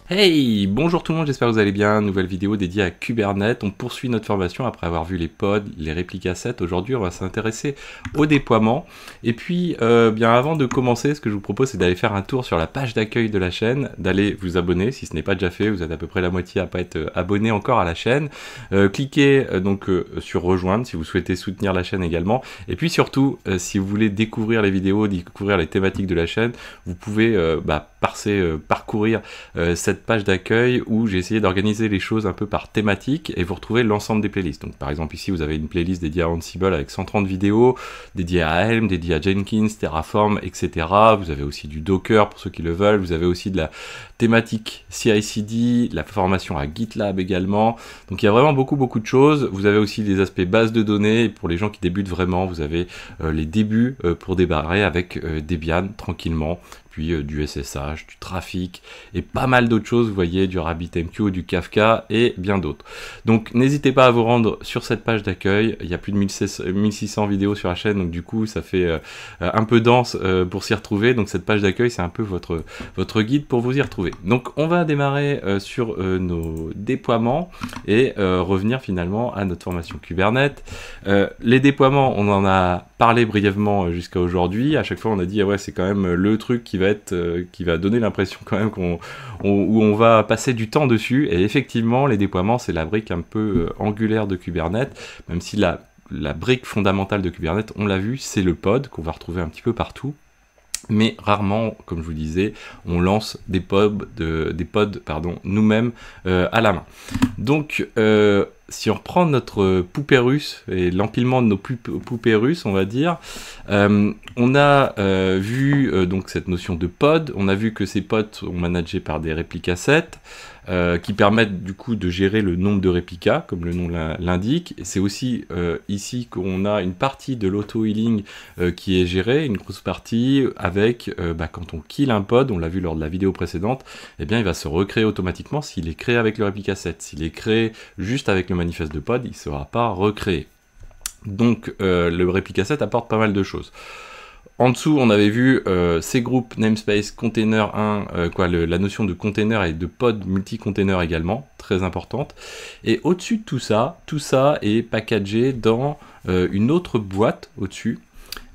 Hey, bonjour tout le monde, j'espère que vous allez bien. Nouvelle vidéo dédiée à Kubernetes. On poursuit notre formation après avoir vu les pods, les répliques assets. Aujourd'hui, on va s'intéresser au déploiement. Et puis, bien avant de commencer, ce que je vous propose, c'est d'aller faire un tour sur la page d'accueil de la chaîne, d'aller vous abonner si ce n'est pas déjà fait. Vous êtes à peu près la moitié à pas être abonné encore à la chaîne. Cliquez sur rejoindre si vous souhaitez soutenir la chaîne également. Et puis surtout, si vous voulez découvrir les vidéos, découvrir les thématiques de la chaîne, vous pouvez parcourir cette page d'accueil où j'ai essayé d'organiser les choses un peu par thématique et vous retrouvez l'ensemble des playlists. Donc par exemple ici vous avez une playlist dédiée à Ansible avec 130 vidéos, dédiée à Helm, dédiée à Jenkins, Terraform, etc. Vous avez aussi du Docker pour ceux qui le veulent, vous avez aussi de la thématique CI/CD, la formation à GitLab également. Donc il y a vraiment beaucoup de choses. Vous avez aussi des aspects bases de données et pour les gens qui débutent vraiment, vous avez les débuts pour débarrer avec Debian tranquillement, puis du SSH, du trafic et pas mal d'autres choses, vous voyez, du RabbitMQ, du Kafka et bien d'autres. Donc n'hésitez pas à vous rendre sur cette page d'accueil, il y a plus de 1600 vidéos sur la chaîne, donc du coup ça fait un peu dense pour s'y retrouver, donc cette page d'accueil c'est un peu votre guide pour vous y retrouver. Donc on va démarrer sur nos déploiements et revenir finalement à notre formation Kubernetes. Les déploiements, on en a parlé brièvement jusqu'à aujourd'hui. À chaque fois on a dit ah ouais, c'est quand même le truc qui va donner l'impression quand même où on va passer du temps dessus, et effectivement les déploiements c'est la brique un peu angulaire de Kubernetes, même si la brique fondamentale de Kubernetes, on l'a vu, c'est le pod qu'on va retrouver un petit peu partout. Mais rarement, comme je vous disais, on lance des pods nous-mêmes à la main. Donc, si on reprend notre poupée russe et l'empilement de nos poupées russes, on va dire, on a vu donc cette notion de pod. On a vu que ces pods sont managés par des répliques assets qui permettent du coup de gérer le nombre de réplicas, comme le nom l'indique. C'est aussi ici qu'on a une partie de l'auto-healing qui est gérée, une grosse partie, avec quand on kill un pod, on l'a vu lors de la vidéo précédente, eh bien il va se recréer automatiquement s'il est créé avec le réplique asset. S'il est créé juste avec le manifeste de pod, il ne sera pas recréé. Donc le réplique asset apporte pas mal de choses. En dessous, on avait vu ces groupes namespace container 1, la notion de container et de pod multi-container également, très importante. Et au-dessus de tout ça est packagé dans une autre boîte au-dessus.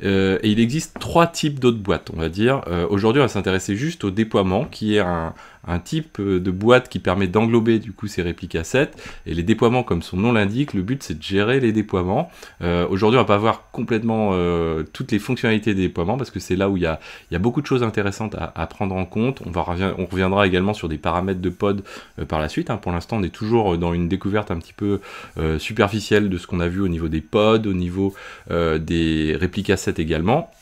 Et il existe 3 types d'autres boîtes, on va dire. Aujourd'hui, on va s'intéresser juste au déploiement, qui est un type de boîte qui permet d'englober du coup ces répliques assets. Et les déploiements, comme son nom l'indique, le but c'est de gérer les déploiements. Aujourd'hui, on va pas voir complètement toutes les fonctionnalités des déploiements, parce que c'est là où il y a beaucoup de choses intéressantes à prendre en compte. On reviendra également sur des paramètres de pod par la suite. Pour l'instant, on est toujours dans une découverte un petit peu superficielle de ce qu'on a vu au niveau des pods, au niveau des répliques assets également.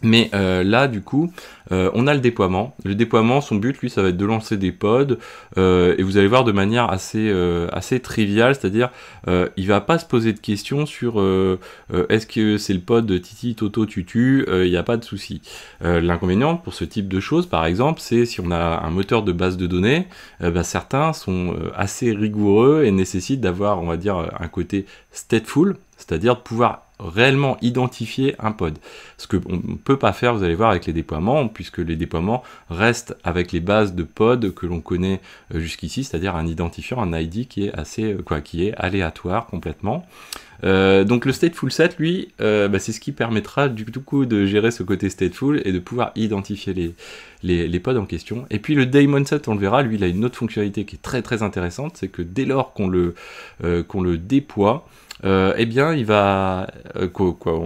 Mais là, du coup, on a le déploiement. Le déploiement, son but, lui, ça va être de lancer des pods, et vous allez voir de manière assez triviale, c'est-à-dire, il va pas se poser de questions sur est-ce que c'est le pod Titi, Toto, Tutu, il n'y a pas de souci. L'inconvénient pour ce type de choses, par exemple, c'est si on a un moteur de base de données, certains sont assez rigoureux et nécessitent d'avoir, on va dire, un côté stateful, c'est-à-dire de pouvoir réellement identifier un pod. Ce qu'on ne peut pas faire, vous allez voir, avec les déploiements, puisque les déploiements restent avec les bases de pod que l'on connaît jusqu'ici, c'est-à-dire un identifiant, un ID qui est aléatoire complètement. Donc le stateful set, lui, c'est ce qui permettra du coup de gérer ce côté stateful et de pouvoir identifier les pods en question. Et puis le daemon set, on le verra, lui, il a une autre fonctionnalité qui est très intéressante, c'est que dès lors qu'on le déploie, on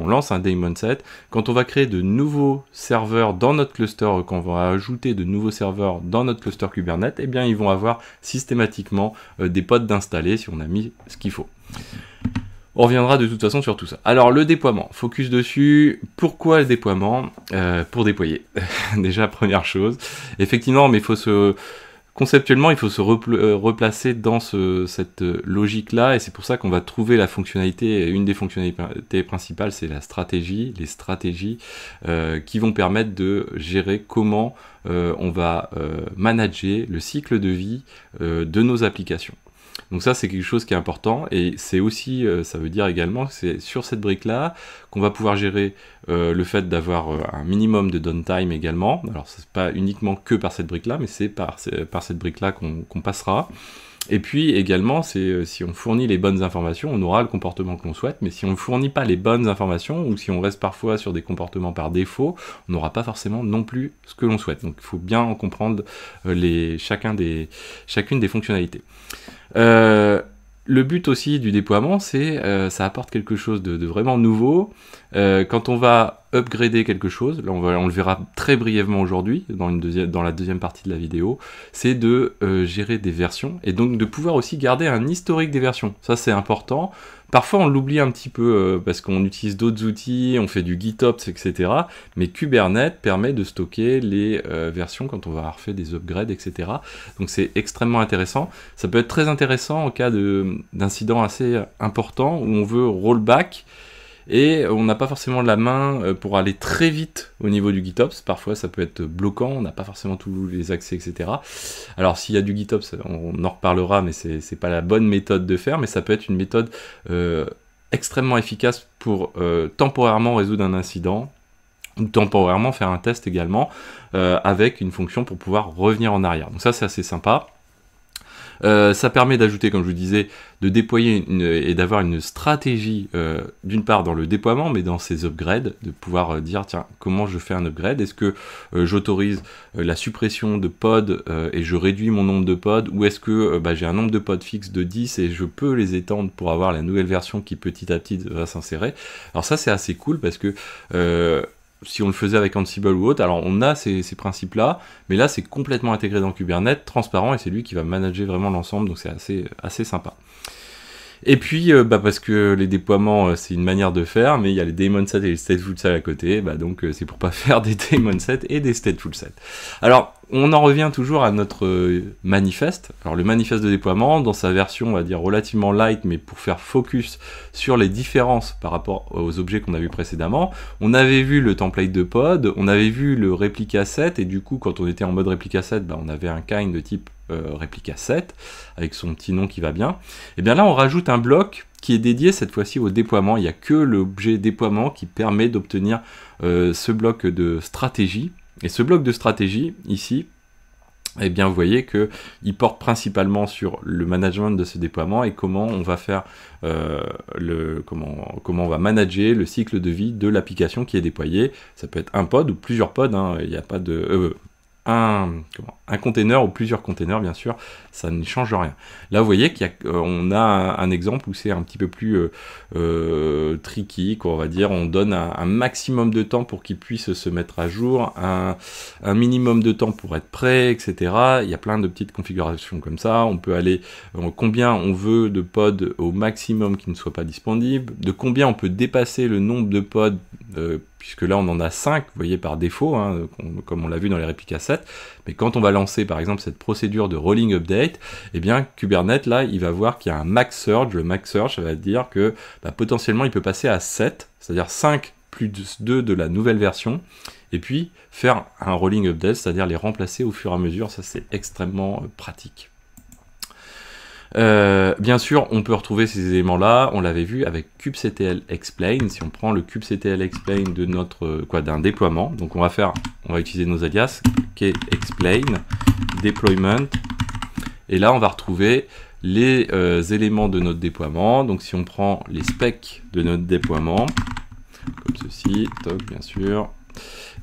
lance un daemon set. Quand on va créer de nouveaux serveurs dans notre cluster, quand on va ajouter de nouveaux serveurs dans notre cluster Kubernetes, ils vont avoir systématiquement des pods d'installer si on a mis ce qu'il faut. On reviendra de toute façon sur tout ça. Alors le déploiement, focus dessus. Pourquoi le déploiement? Pour déployer. Déjà, première chose. Effectivement, mais conceptuellement, il faut se replacer dans cette logique-là, et c'est pour ça qu'on va trouver la fonctionnalité. Une des fonctionnalités principales, c'est la stratégie, les stratégies qui vont permettre de gérer comment on va manager le cycle de vie de nos applications. Donc ça, c'est quelque chose qui est important, et c'est aussi, ça veut dire également que c'est sur cette brique-là qu'on va pouvoir gérer le fait d'avoir un minimum de downtime également. Alors, c'est pas uniquement que par cette brique-là, mais c'est par cette brique-là qu'on passera. Et puis également, c'est si on fournit les bonnes informations, on aura le comportement que l'on souhaite, mais si on ne fournit pas les bonnes informations, ou si on reste parfois sur des comportements par défaut, on n'aura pas forcément non plus ce que l'on souhaite. Donc il faut bien en comprendre chacune des fonctionnalités. Le but aussi du déploiement, c'est ça apporte quelque chose de vraiment nouveau. Quand on va upgrader quelque chose, là on le verra très brièvement aujourd'hui, dans la deuxième partie de la vidéo, c'est de gérer des versions, et donc de pouvoir aussi garder un historique des versions. Ça, c'est important. Parfois on l'oublie un petit peu parce qu'on utilise d'autres outils, on fait du GitOps, etc. Mais Kubernetes permet de stocker les versions quand on va avoir fait des upgrades, etc. Donc c'est extrêmement intéressant. Ça peut être très intéressant en cas d'incident assez important où on veut rollback et on n'a pas forcément la main pour aller très vite au niveau du GitOps. Parfois ça peut être bloquant, on n'a pas forcément tous les accès, etc. Alors s'il y a du GitOps, on en reparlera, mais c'est pas la bonne méthode de faire, mais ça peut être une méthode extrêmement efficace pour temporairement résoudre un incident, ou temporairement faire un test également, avec une fonction pour pouvoir revenir en arrière. Donc ça, c'est assez sympa. Ça permet d'ajouter, comme je vous disais, de déployer et d'avoir une stratégie, d'une part dans le déploiement, mais dans ces upgrades, de pouvoir dire, tiens, comment je fais un upgrade? Est-ce que j'autorise la suppression de pods et je réduis mon nombre de pods, ou est-ce que j'ai un nombre de pods fixe de 10 et je peux les étendre pour avoir la nouvelle version qui petit à petit va s'insérer? Alors ça, c'est assez cool parce que si on le faisait avec Ansible ou autre, alors on a ces principes-là, mais là c'est complètement intégré dans Kubernetes, transparent, et c'est lui qui va manager vraiment l'ensemble, donc c'est assez sympa. Et puis, parce que les déploiements, c'est une manière de faire, mais il y a les daemon sets et les stateful sets à côté, donc c'est pour pas faire des daemon sets et des stateful sets. Alors, on en revient toujours à notre manifeste. Alors, le manifeste de déploiement, dans sa version, on va dire, relativement light, mais pour faire focus sur les différences par rapport aux objets qu'on a vus précédemment, on avait vu le template de pod, on avait vu le replica set, et du coup, quand on était en mode replica set, on avait un kind de type replica set, avec son petit nom qui va bien. Et bien là, on rajoute un bloc qui est dédié cette fois-ci au déploiement. Il n'y a que l'objet déploiement qui permet d'obtenir ce bloc de stratégie. Et ce bloc de stratégie, ici, eh bien, vous voyez qu'il porte principalement sur le management de ce déploiement et comment on va faire, comment on va manager le cycle de vie de l'application qui est déployée. Ça peut être un pod ou plusieurs pods, hein. Il n'y a pas de... un container ou plusieurs containers, bien sûr, ça ne change rien. Là, vous voyez qu'on a un exemple où c'est un petit peu plus tricky, quoi, on va dire. On donne un maximum de temps pour qu'il puisse se mettre à jour, un minimum de temps pour être prêt, etc. Il y a plein de petites configurations comme ça. On peut aller combien on veut de pods au maximum qui ne soient pas disponibles, de combien on peut dépasser le nombre de pods, puisque là on en a 5, vous voyez, par défaut, hein, comme on l'a vu dans les réplica 7, mais quand on va lancer par exemple cette procédure de rolling update, eh bien Kubernetes là il va voir qu'il y a un max surge. Le max surge, ça va dire que potentiellement il peut passer à 7, c'est-à-dire 5 plus 2 de la nouvelle version, et puis faire un rolling update, c'est-à-dire les remplacer au fur et à mesure. Ça, c'est extrêmement pratique. Bien sûr, on peut retrouver ces éléments-là, on l'avait vu avec kubectl explain. Si on prend le kubectl explain de d'un déploiement, donc on va utiliser nos alias kexplain deployment, et là on va retrouver les éléments de notre déploiement. Donc si on prend les specs de notre déploiement, comme ceci, toc, bien sûr.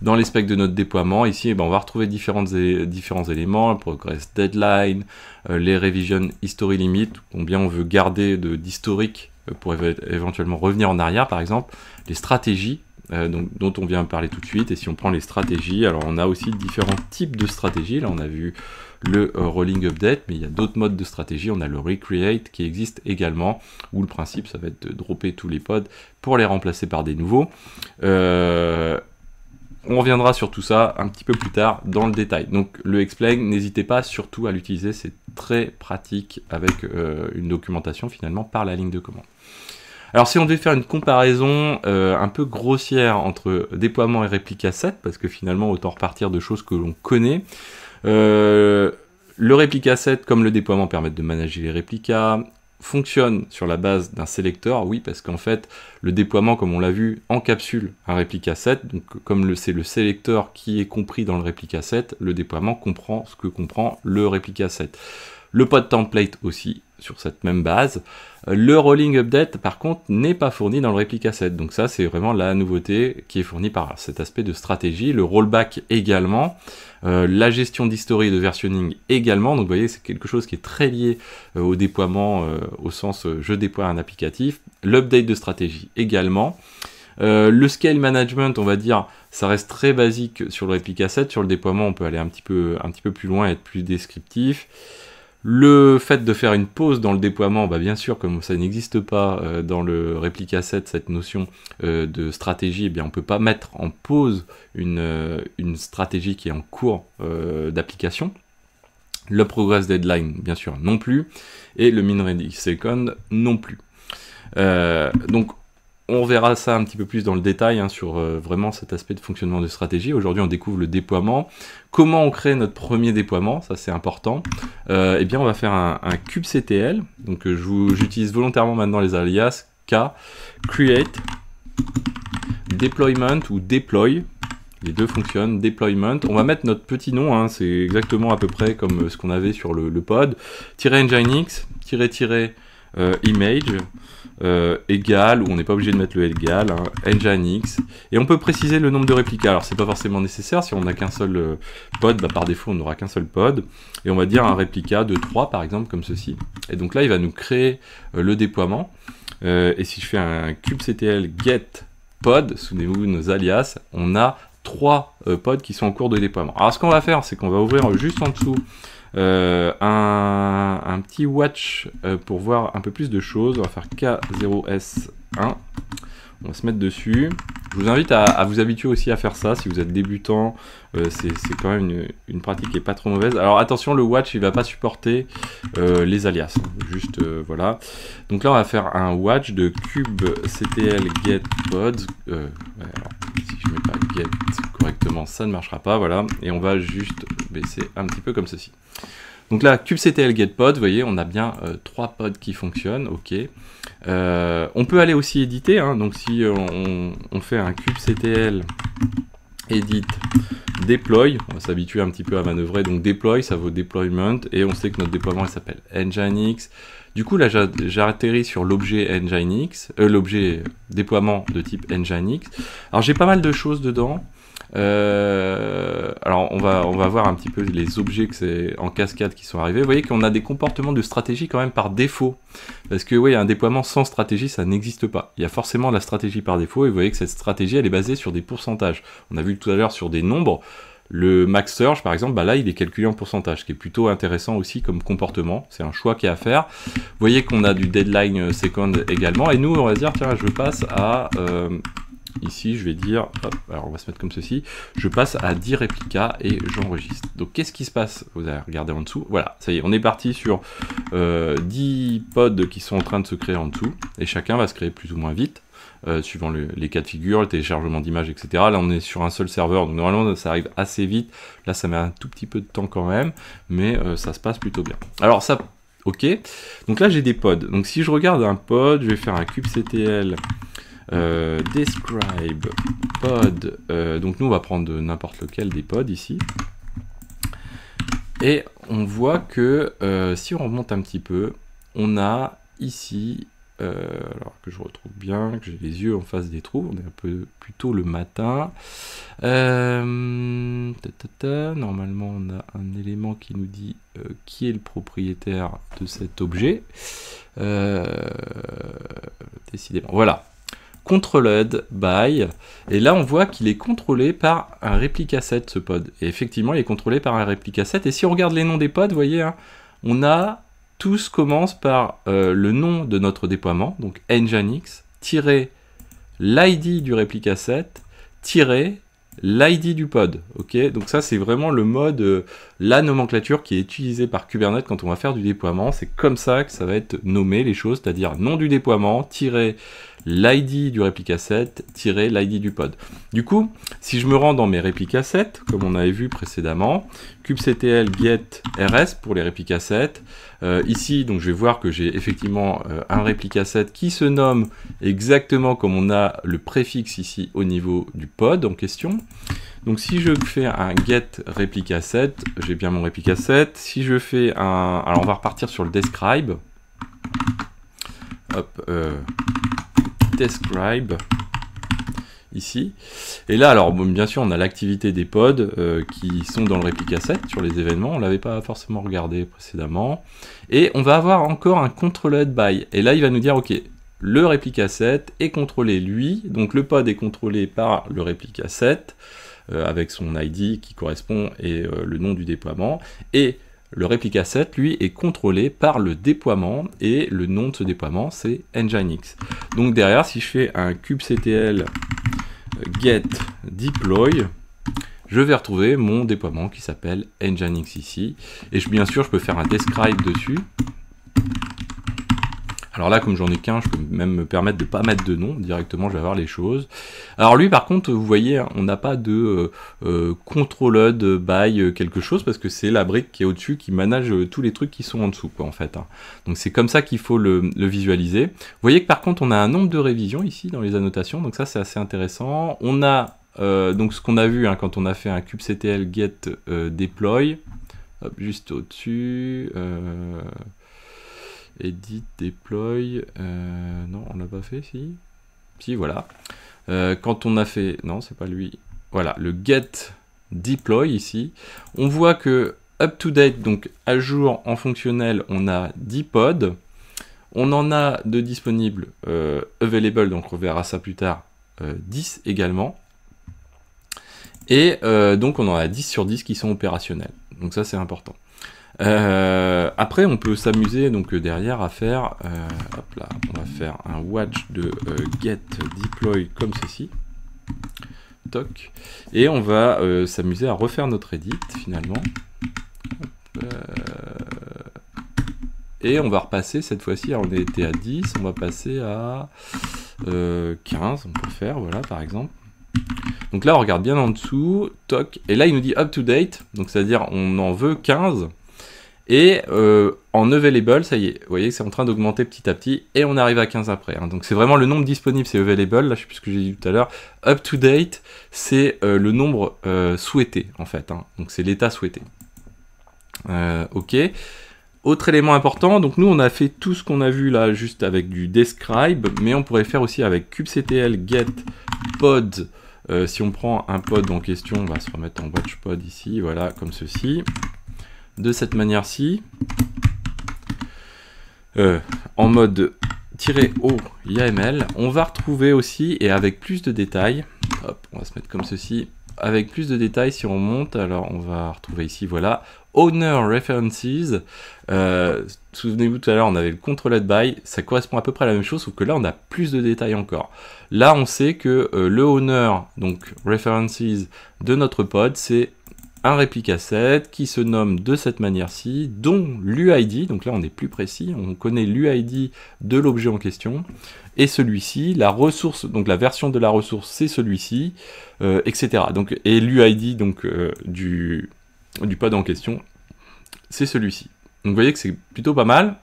Dans les specs de notre déploiement, ici, on va retrouver différents éléments, le progress deadline, les revision history limit, combien on veut garder d'historique pour éventuellement revenir en arrière, par exemple, les stratégies, dont on vient parler tout de suite. Et si on prend les stratégies, alors on a aussi différents types de stratégies. Là, on a vu le rolling update, mais il y a d'autres modes de stratégie. On a le recreate qui existe également, où le principe, ça va être de dropper tous les pods pour les remplacer par des nouveaux. On reviendra sur tout ça un petit peu plus tard dans le détail. Donc le explain, n'hésitez pas surtout à l'utiliser, c'est très pratique avec une documentation finalement par la ligne de commande. Alors si on devait faire une comparaison un peu grossière entre déploiement et réplica 7, parce que finalement autant repartir de choses que l'on connaît, Le réplica set, comme le déploiement, permettent de manager les réplicas, fonctionne sur la base d'un sélecteur, oui, parce qu'en fait, le déploiement, comme on l'a vu, encapsule un réplica set, donc comme c'est le sélecteur qui est compris dans le réplica set, le déploiement comprend ce que comprend le réplica set. Le pod template aussi, sur cette même base. Le rolling update, par contre, n'est pas fourni dans le réplica set, donc ça, c'est vraiment la nouveauté qui est fournie par cet aspect de stratégie. Le rollback également. La gestion d'history et de versionning également, donc vous voyez c'est quelque chose qui est très lié au déploiement au sens je déploie un applicatif, l'update de stratégie également, le scale management on va dire ça reste très basique sur le réplica set, sur le déploiement on peut aller un petit peu plus loin et être plus descriptif. Le fait de faire une pause dans le déploiement, bah bien sûr, comme ça n'existe pas dans le réplica set, cette notion de stratégie, eh bien on ne peut pas mettre en pause une stratégie qui est en cours d'application. Le progress deadline, bien sûr, non plus. Et le min ready second, non plus. Donc, on verra ça un petit peu plus dans le détail sur vraiment cet aspect de fonctionnement de stratégie. Aujourd'hui, on découvre le déploiement. Comment on crée notre premier déploiement, ça c'est important. Eh bien, on va faire un kubectl. Donc, j'utilise volontairement maintenant les alias K, create, deployment ou deploy. Les deux fonctionnent, deployment. On va mettre notre petit nom, c'est exactement à peu près comme ce qu'on avait sur le pod. -nginx, image, égal, ou on n'est pas obligé de mettre le égal, nginx, et on peut préciser le nombre de réplicas. Alors c'est pas forcément nécessaire, si on n'a qu'un seul pod, bah, par défaut on n'aura qu'un seul pod, et on va dire un réplica de 3 par exemple, comme ceci. Et donc là il va nous créer le déploiement, et si je fais un kubectl get pod, souvenez-vous nos alias, on a 3 pods qui sont en cours de déploiement. Alors ce qu'on va faire, c'est qu'on va ouvrir juste en dessous un petit watch pour voir un peu plus de choses. On va faire K0S1. On va se mettre dessus. Je vous invite à vous habituer aussi à faire ça si vous êtes débutant. C'est quand même une pratique qui n'est pas trop mauvaise. Alors attention, le watch il va pas supporter les alias. Juste voilà. Donc là on va faire un watch de kubectl get pods. Alors, si je mets pas get correctement, ça ne marchera pas. Voilà. Et on va juste baisser un petit peu comme ceci. Donc là, kubectl get pod, vous voyez, on a bien 3 pods qui fonctionnent, ok. On peut aller aussi éditer, donc si on fait un kubectl edit deploy, on va s'habituer un petit peu à manœuvrer, donc deploy, ça vaut deployment, et on sait que notre déploiement il s'appelle nginx. Du coup là j'ai atterri sur l'objet nginx, l'objet déploiement de type nginx. Alors j'ai pas mal de choses dedans. Alors on va voir un petit peu les objets que c'est en cascade qui sont arrivés. Vous voyez qu'on a des comportements de stratégie quand même par défaut, parce que oui, un déploiement sans stratégie ça n'existe pas. Il y a forcément la stratégie par défaut, et vous voyez que cette stratégie elle est basée sur des pourcentages. On a vu tout à l'heure sur des nombres. Le max search par exemple, bah là il est calculé en pourcentage, ce qui est plutôt intéressant aussi comme comportement. C'est un choix qui est à faire. Vous voyez qu'on a du deadline second également, et nous on va dire tiens je passe à ici, je vais dire, hop, alors on va se mettre comme ceci, je passe à 10 réplicas et j'enregistre. Donc qu'est-ce qui se passe? Vous allez regarder en dessous, voilà, ça y est, on est parti sur 10 pods qui sont en train de se créer en dessous, et chacun va se créer plus ou moins vite, suivant les cas de figure, le téléchargement d'images, etc. Là on est sur un seul serveur, donc normalement ça arrive assez vite, là ça met un tout petit peu de temps quand même, mais ça se passe plutôt bien. Alors ça, ok, donc là j'ai des pods, donc si je regarde un pod, je vais faire un kubectl describe pod, donc nous on va prendre n'importe lequel des pods ici, et on voit que si on remonte un petit peu, on a ici, alors que je retrouve bien, que j'ai les yeux en face des trous, on est un peu plutôt le matin, normalement on a un élément qui nous dit qui est le propriétaire de cet objet, décidément, voilà. Controlled by, et là on voit qu'il est contrôlé par un réplica set ce pod, et effectivement il est contrôlé par un réplica set, et si on regarde les noms des pods, vous voyez, on a, tous commencent par le nom de notre déploiement, donc nginx, l'id du réplica set, l'id du pod, ok, donc ça c'est vraiment le mode, la nomenclature qui est utilisée par Kubernetes quand on va faire du déploiement, c'est comme ça que ça va être nommé les choses, c'est-à-dire nom du déploiement, l'ID du réplica set l'ID du pod. Du coup, si je me rends dans mes réplica set, comme on avait vu précédemment, kubectl get rs pour les réplica set. Ici, donc je vais voir que j'ai effectivement un réplica set qui se nomme exactement comme on a le préfixe ici au niveau du pod en question. Donc si je fais un get réplica set, j'ai bien mon réplica set. Si je fais un... Alors on va repartir sur le describe. Hop, describe ici. Et là, alors bon, bien sûr, on a l'activité des pods qui sont dans le réplica set sur les événements. On ne l'avait pas forcément regardé précédemment. Et on va avoir encore un controlled by. Et là, il va nous dire, ok, le réplica set est contrôlé lui. Donc le pod est contrôlé par le réplica set avec son ID qui correspond et le nom du déploiement. Et le réplica set, lui, est contrôlé par le déploiement, et le nom de ce déploiement, c'est Nginx. Donc derrière, si je fais un kubectl get deploy, je vais retrouver mon déploiement qui s'appelle Nginx ici. Et bien sûr, je peux faire un describe dessus. Alors là, comme j'en ai qu'un, je peux même me permettre de ne pas mettre de nom, directement je vais avoir les choses. Alors lui, par contre, vous voyez, on n'a pas de controlled by quelque chose, parce que c'est la brique qui est au-dessus qui manage tous les trucs qui sont en dessous, quoi, en fait. Hein. Donc c'est comme ça qu'il faut le visualiser. Vous voyez que par contre, on a un nombre de révisions ici dans les annotations, donc ça c'est assez intéressant. On a donc ce qu'on a vu hein, quand on a fait un kubectl get deploy, hop, juste au-dessus... edit, deploy, non, on l'a pas fait, si, voilà. Quand on a fait, non, c'est pas lui, voilà, le get deploy ici, on voit que up to date, donc à jour en fonctionnel, on a 10 pods, on en a de disponibles available, donc on verra ça plus tard, 10 également, et donc on en a 10 sur 10 qui sont opérationnels, donc ça c'est important. Après on peut s'amuser donc derrière à faire hop là, on va faire un watch de get deploy comme ceci, toc, et on va s'amuser à refaire notre edit finalement, et on va repasser cette fois-ci, on était à 10, on va passer à 15, on peut faire, voilà par exemple. Donc là on regarde bien en dessous, toc, et là il nous dit up to date, donc c'est à dire on en veut 15. Et en available, ça y est, vous voyez que c'est en train d'augmenter petit à petit, et on arrive à 15 après. Hein. Donc c'est vraiment le nombre disponible, c'est available, là je sais plus ce que j'ai dit tout à l'heure. Up to date, c'est le nombre souhaité, en fait. Hein. Donc c'est l'état souhaité. Ok. Autre élément important, donc nous on a fait tout ce qu'on a vu là, juste avec du describe, mais on pourrait faire aussi avec kubectl get pod. Si on prend un pod en question, on va se remettre en watch pod ici, voilà, comme ceci. De cette manière-ci, en mode -o YAML, on va retrouver aussi, et avec plus de détails, hop, on va se mettre comme ceci, avec plus de détails, si on monte, alors on va retrouver ici, voilà, Owner References, souvenez-vous tout à l'heure, on avait le controlled by, ça correspond à peu près à la même chose, sauf que là, on a plus de détails encore. Là, on sait que le owner, donc References de notre pod, c'est un réplica set qui se nomme de cette manière-ci, dont l'UID, donc là on est plus précis, on connaît l'UID de l'objet en question, et celui-ci, la ressource, donc la version de la ressource c'est celui-ci, etc. Donc, et l'UID donc, du pod en question, c'est celui-ci. Donc vous voyez que c'est plutôt pas mal,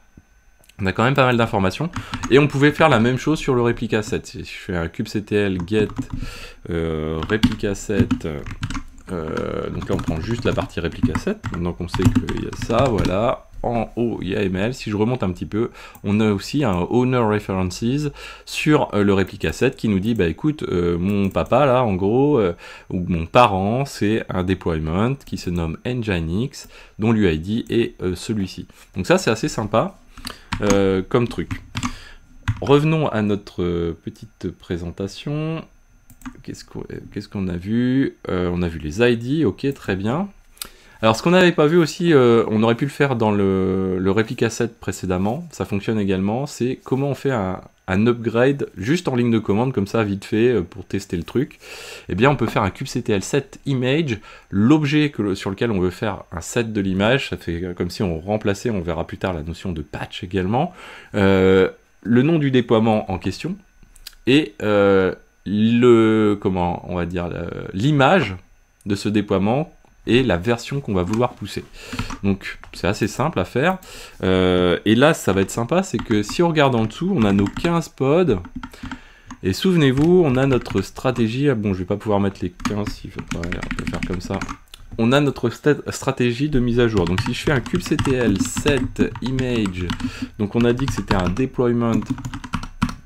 on a quand même pas mal d'informations, et on pouvait faire la même chose sur le réplica set. Si je fais un kubectl get réplica set, donc là on prend juste la partie réplica set, donc on sait qu'il y a ça, voilà, en haut il y a ML, si je remonte un petit peu, on a aussi un owner references sur le réplica set qui nous dit, bah écoute, mon papa là en gros, ou mon parent, c'est un deployment qui se nomme Nginx, dont l'UID est celui-ci. Donc ça c'est assez sympa comme truc. Revenons à notre petite présentation. Qu'est-ce qu'on a vu? On a vu les ID, ok, très bien. Alors ce qu'on n'avait pas vu aussi, on aurait pu le faire dans le réplica set précédemment, ça fonctionne également, c'est comment on fait un upgrade juste en ligne de commande, comme ça, vite fait, pour tester le truc. Eh bien, on peut faire un kubectl set image, l'objet sur lequel on veut faire un set de l'image, ça fait comme si on remplaçait, on verra plus tard la notion de patch également, le nom du déploiement en question, et comment on va dire, l'image de ce déploiement et la version qu'on va vouloir pousser. Donc c'est assez simple à faire. Et là, ça va être sympa, c'est que si on regarde en dessous, on a nos 15 pods. Et souvenez-vous, on a notre stratégie. Ah bon, je vais pas pouvoir mettre les 15, on peut faire comme ça. On a notre stratégie de mise à jour. Donc si je fais un kubectl set image, donc on a dit que c'était un deployment.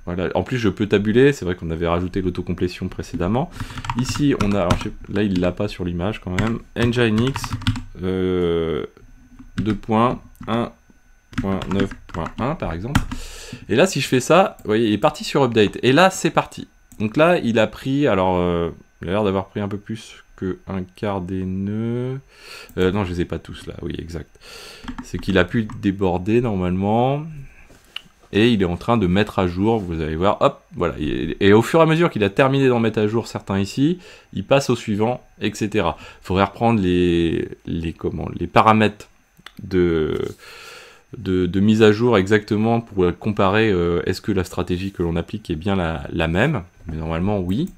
Voilà. En plus, je peux tabuler. C'est vrai qu'on avait rajouté l'autocomplétion précédemment. Ici, on a, alors, là, il l'a pas sur l'image quand même. Nginx 2.1.9.1 par exemple. Et là, si je fais ça, vous voyez, il est parti sur update. Et là, c'est parti. Donc là, il a pris, alors, il a l'air d'avoir pris un peu plus que un quart des nœuds. Non, je les ai pas tous là. Oui, exact. C'est qu'il a pu déborder normalement. Et il est en train de mettre à jour, vous allez voir, hop, voilà. Et au fur et à mesure qu'il a terminé d'en mettre à jour certains ici, il passe au suivant, etc. Il faudrait reprendre les paramètres de mise à jour exactement pour comparer est-ce que la stratégie que l'on applique est bien la même. Mais normalement, oui.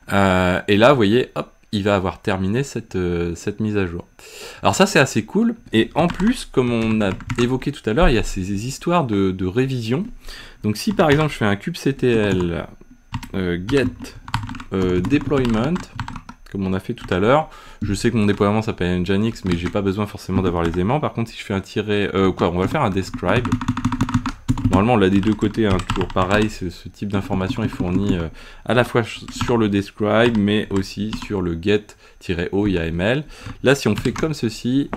Et là, vous voyez, hop, il va avoir terminé cette mise à jour. Alors ça, c'est assez cool. Et en plus, comme on a évoqué tout à l'heure, il y a ces histoires de révision. Donc si par exemple, je fais un kubectl get deployment, comme on a fait tout à l'heure, je sais que mon déploiement s'appelle Nginx, mais j'ai pas besoin forcément d'avoir les éléments. Par contre, si je fais un tiret... on va faire un describe. Normalement, on l'a des deux côtés, hein, toujours pareil, ce type d'information est fourni à la fois sur le describe, mais aussi sur le get-o YAML. Là, si on fait comme ceci,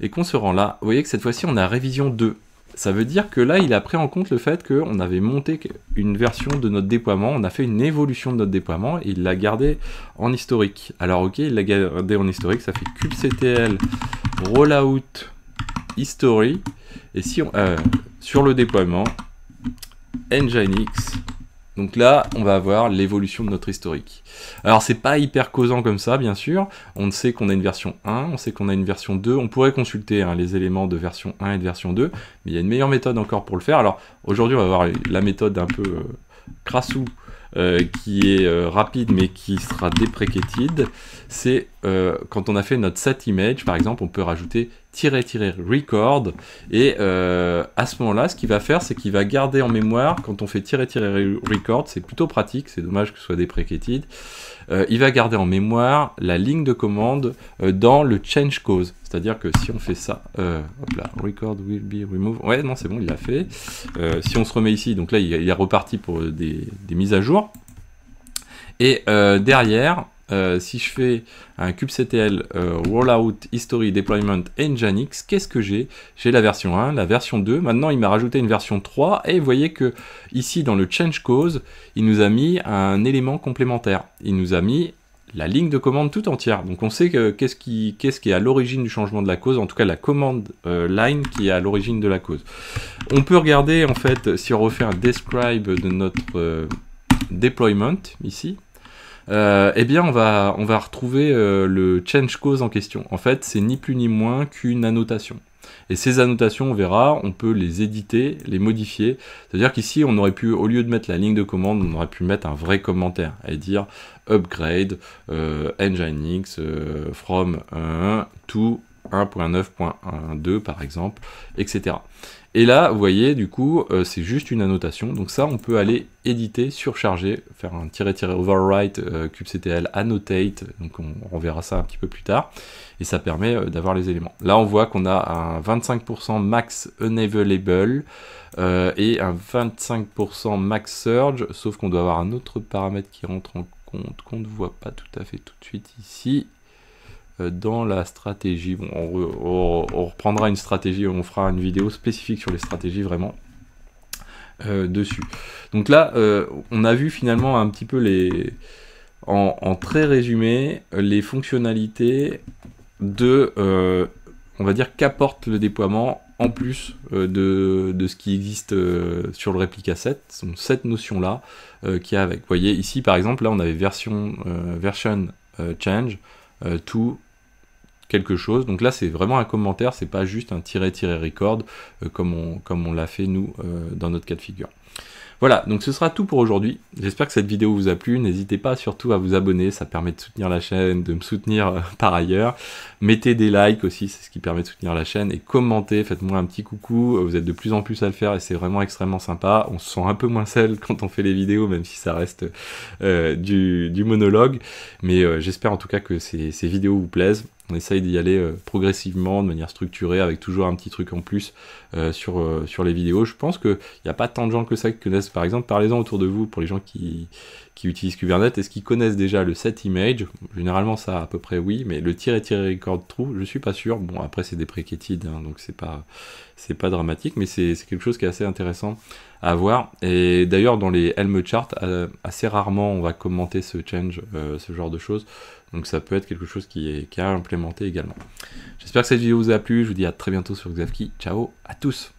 et qu'on se rend là, vous voyez que cette fois-ci, on a révision 2. Ça veut dire que là, il a pris en compte le fait qu'on avait monté une version de notre déploiement, on a fait une évolution de notre déploiement, et il l'a gardé en historique. Alors ok, il l'a gardé en historique, ça fait kubectl rollout history, et si on... sur le déploiement, Nginx, donc là, on va avoir l'évolution de notre historique. Alors, c'est pas hyper causant comme ça, bien sûr. On sait qu'on a une version 1, on sait qu'on a une version 2. On pourrait consulter les éléments de version 1 et de version 2, mais il y a une meilleure méthode encore pour le faire. Alors, aujourd'hui, on va voir la méthode un peu crassou, qui est rapide, mais qui sera deprecated. C'est quand on a fait notre set image, par exemple, on peut rajouter --record, et à ce moment-là, ce qu'il va faire, c'est qu'il va garder en mémoire, quand on fait --record, c'est plutôt pratique, c'est dommage que ce soit deprecated, il va garder en mémoire la ligne de commande dans le change cause. C'est-à-dire que si on fait ça, hop là, record will be removed, ouais, non, c'est bon, il l'a fait. Si on se remet ici, donc là, il est reparti pour des mises à jour. Et derrière, si je fais un kubectl rollout history deployment nginx, qu'est-ce que j'ai? J'ai la version 1, la version 2, maintenant il m'a rajouté une version 3, et vous voyez que ici dans le change cause, il nous a mis un élément complémentaire. Il nous a mis la ligne de commande tout entière. Donc on sait que qu'est-ce qui est à l'origine du changement de la cause, en tout cas la commande line qui est à l'origine de la cause. On peut regarder en fait, si on refait un describe de notre deployment ici, eh bien on va retrouver le change cause en question. En fait, c'est ni plus ni moins qu'une annotation. Et ces annotations, on verra, on peut les éditer, les modifier. C'est-à-dire qu'ici, on aurait pu, au lieu de mettre la ligne de commande, on aurait pu mettre un vrai commentaire et dire upgrade nginx from 1 to 1.9.12 par exemple, etc. Et là, vous voyez, du coup, c'est juste une annotation. Donc ça, on peut aller éditer, surcharger, faire un --overwrite kubectl annotate. Donc on verra ça un petit peu plus tard. Et ça permet d'avoir les éléments. Là, on voit qu'on a un 25% max unavailable et un 25% max surge, sauf qu'on doit avoir un autre paramètre qui rentre en compte, qu'on ne voit pas tout à fait tout de suite ici. Dans la stratégie, bon, on reprendra une stratégie, on fera une vidéo spécifique sur les stratégies vraiment dessus. Donc là, on a vu finalement un petit peu en très résumé les fonctionnalités de, on va dire, qu'apporte le déploiement en plus de ce qui existe sur le réplica set. Ce sont cette notion-là qui est avec. Vous voyez ici par exemple, là on avait version change to quelque chose. Donc là, c'est vraiment un commentaire, c'est pas juste un --record comme on l'a fait nous dans notre cas de figure. Voilà, donc ce sera tout pour aujourd'hui. J'espère que cette vidéo vous a plu. N'hésitez pas surtout à vous abonner, ça permet de soutenir la chaîne, de me soutenir par ailleurs. Mettez des likes aussi, c'est ce qui permet de soutenir la chaîne. Et commentez, faites-moi un petit coucou. Vous êtes de plus en plus à le faire et c'est vraiment extrêmement sympa. On se sent un peu moins seul quand on fait les vidéos, même si ça reste du monologue. Mais j'espère en tout cas que ces vidéos vous plaisent. On essaye d'y aller progressivement, de manière structurée, avec toujours un petit truc en plus sur les vidéos. Je pense qu'il n'y a pas tant de gens que ça qui connaissent, par exemple, parlez-en autour de vous, pour les gens qui utilisent Kubernetes, est-ce qu'ils connaissent déjà le set image? Généralement ça à peu près oui, mais le record true, je suis pas sûr. Bon, après c'est des prequated, hein, donc c'est pas dramatique, mais c'est quelque chose qui est assez intéressant à voir. Et d'ailleurs dans les Helm charts, assez rarement on va commenter ce change, ce genre de choses. Donc ça peut être quelque chose qui est à implémenter également. J'espère que cette vidéo vous a plu, je vous dis à très bientôt sur Xavki. Ciao à tous!